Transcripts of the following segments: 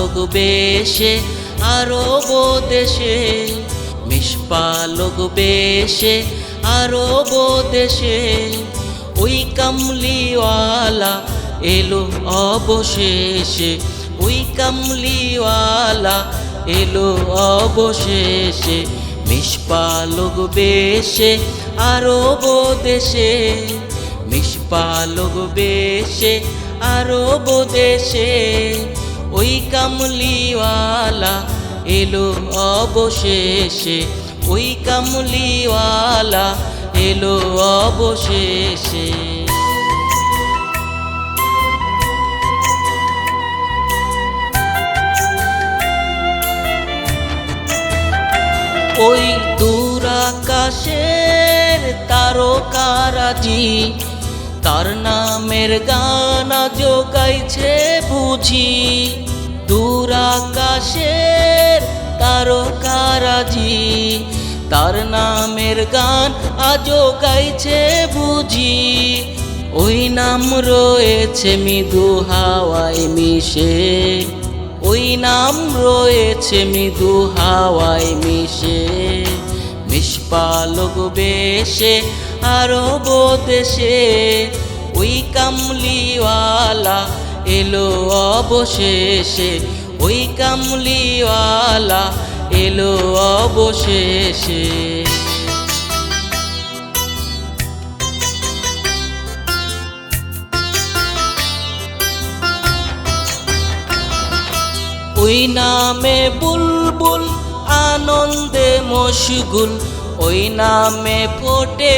মিশপালক বেশে আরব দেশে, মিশপালক বেশে আরব দেশে, ওই কামলিওয়ালা এলো অবশেষে, ওই কামলিওয়ালা এলো অবশেষে। মিশপালক বেশে আরব দেশে, মিশপালক বেশে আরব দেশে, ওই কামলিওয়ালা এলো অবশেষে, ওই কামলিওয়ালা এলো অবশেষে। ওই দূর আকাশের তারকারাজি, তার নামের গান আজো গাইছে বুঝি। দূর আকাশের তারকারাজি, তার নামের গান আজো গাইছে বুঝি। ওই নাম রয়েছে মৃদু হাওয়ায় মিশে, ওই নাম রয়েছে মৃদু হাওয়ায় মিশে। মিশপালক বেশে আরব দেশে, ওই কামলিওয়ালা এলো অবশেষে, ওই কামলিওয়ালা এলো অবশেষে। ওই নামে বুলবুল আনন্দে মশগুল, ওই নামে ফোটে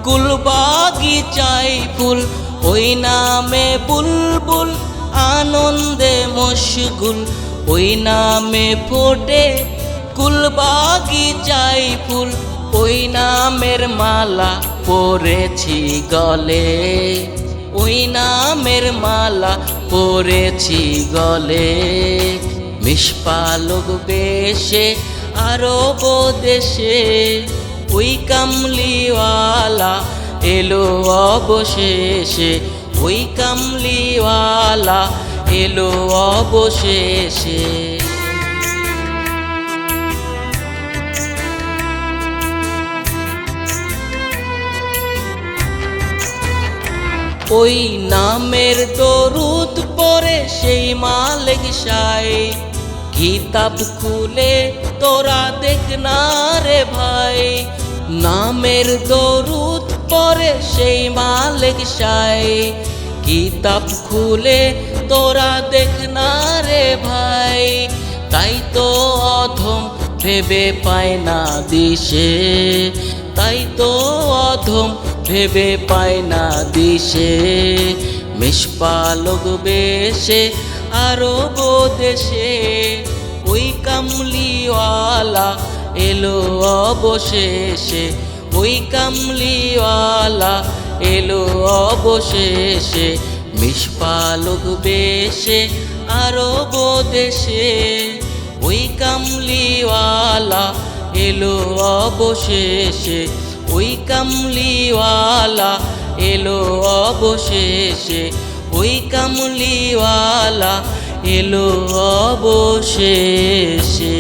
গুলবাগিচায় ফুল। ওই নামে বুলবুল আনন্দে মশগুল, ওই নামে ফোটে গুলবাগিচায় ফুল। ওই নামের মালা পরেছি গলে, ওই নামের মালা পরেছি গলে। মিশপালক বেশে আরব দেশে, ওই কামলিওয়ালা এলো অবশেষে, ওই কামলিওয়ালা এলো অবশেষে। ওই নামের দরুদ পড়ে সেই মালিক সাই, কিতাব খুলে তোরা দেখ না রে ভাই। নামের দরুদ পড়ে সেই মালিক সাই, কিতাব খুলে তোরা দেখ না রে ভাই। তাই তো অধম ভেবে পায় না দিশে, তাই তো অধম ভেবে পায় না দিশে। মিশপালক বেশে আরব দেশে, ওই কামলিওয়ালা এলো অবশেষে, ওই কামলিওয়ালা এলো অবশেষে। মিশপালক বেশে আরব দেশে, ওই কামলিওয়ালা এলো অবশেষে, ওই কামলিওয়ালা এলো অবশেষে, ওই কামলিওয়ালা এলো অবশেষে।